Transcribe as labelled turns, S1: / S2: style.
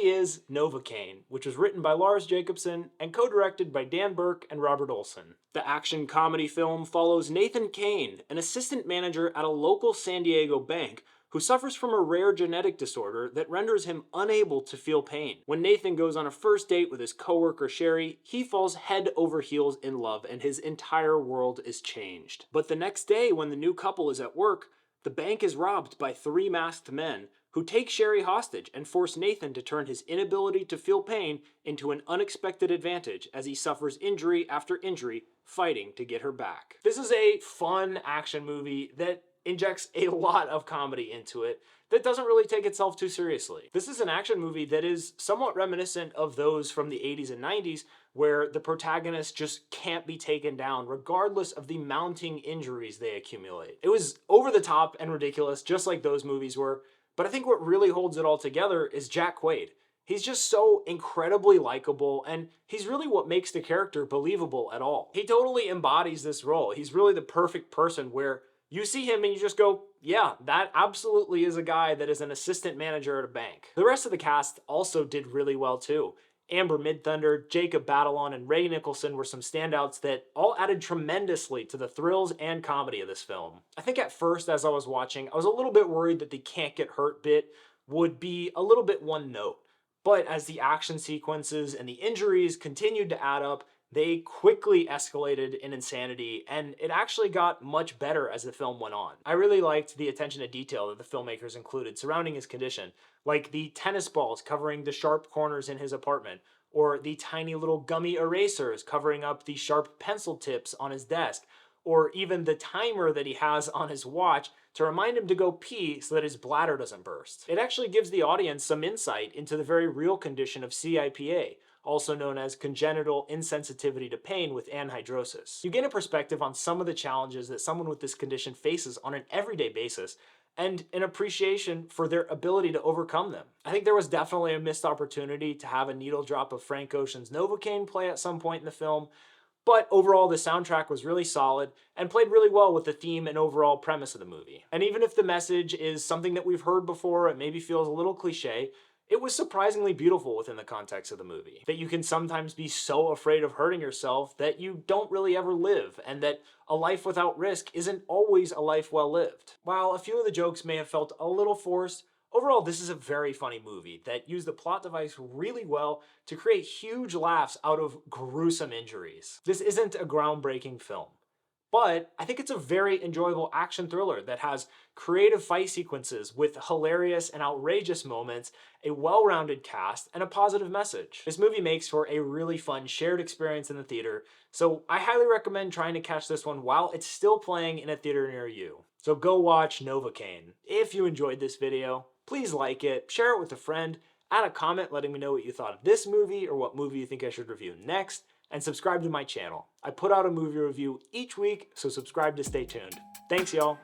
S1: is Novocaine, which was written by Lars Jacobsen and co-directed by Dan Berk and Robert Olsen. The action comedy film follows Nathan Kane, an assistant manager at a local San Diego bank who suffers from a rare genetic disorder that renders him unable to feel pain. When Nathan goes on a first date with his coworker Sherry, he falls head over heels in love and his entire world is changed. But the next day, when the new couple is at work, the bank is robbed by 3 masked men who take Sherry hostage and force Nathan to turn his inability to feel pain into an unexpected advantage as he suffers injury after injury fighting to get her back. This is a fun action movie that injects a lot of comedy into it that doesn't really take itself too seriously. This is an action movie that is somewhat reminiscent of those from the 80s and 90s where the protagonist just can't be taken down regardless of the mounting injuries they accumulate. It was over the top and ridiculous just like those movies were, but I think what really holds it all together is Jack Quaid. He's just so incredibly likable, and he's really what makes the character believable at all. He totally embodies this role. He's really the perfect person where you see him and you just go, yeah, that absolutely is a guy that is an assistant manager at a bank. The rest of the cast also did really well too. Amber Midthunder, Jacob Batalon, and Ray Nicholson were some standouts that all added tremendously to the thrills and comedy of this film. I think at first as I was watching, I was a little bit worried that the can't get hurt bit would be a little bit one note. But as the action sequences and the injuries continued to add up, they quickly escalated in insanity, and it actually got much better as the film went on. I really liked the attention to detail that the filmmakers included surrounding his condition, like the tennis balls covering the sharp corners in his apartment, or the tiny little gummy erasers covering up the sharp pencil tips on his desk, or even the timer that he has on his watch to remind him to go pee so that his bladder doesn't burst. It actually gives the audience some insight into the very real condition of CIPA, also known as congenital insensitivity to pain with anhidrosis. You gain a perspective on some of the challenges that someone with this condition faces on an everyday basis, and an appreciation for their ability to overcome them. I think there was definitely a missed opportunity to have a needle drop of Frank Ocean's Novocaine play at some point in the film, but overall the soundtrack was really solid and played really well with the theme and overall premise of the movie. And even if the message is something that we've heard before, it maybe feels a little cliche, it was surprisingly beautiful within the context of the movie. That you can sometimes be so afraid of hurting yourself that you don't really ever live, and that a life without risk isn't always a life well lived. While a few of the jokes may have felt a little forced, overall this is a very funny movie that used the plot device really well to create huge laughs out of gruesome injuries. This isn't a groundbreaking film, but I think it's a very enjoyable action thriller that has creative fight sequences with hilarious and outrageous moments, a well-rounded cast, and a positive message. This movie makes for a really fun shared experience in the theater, so I highly recommend trying to catch this one while it's still playing in a theater near you. So go watch Novocaine. If you enjoyed this video, please like it, share it with a friend, add a comment letting me know what you thought of this movie or what movie you think I should review next, and subscribe to my channel. I put out a movie review each week, so subscribe to stay tuned. Thanks, y'all.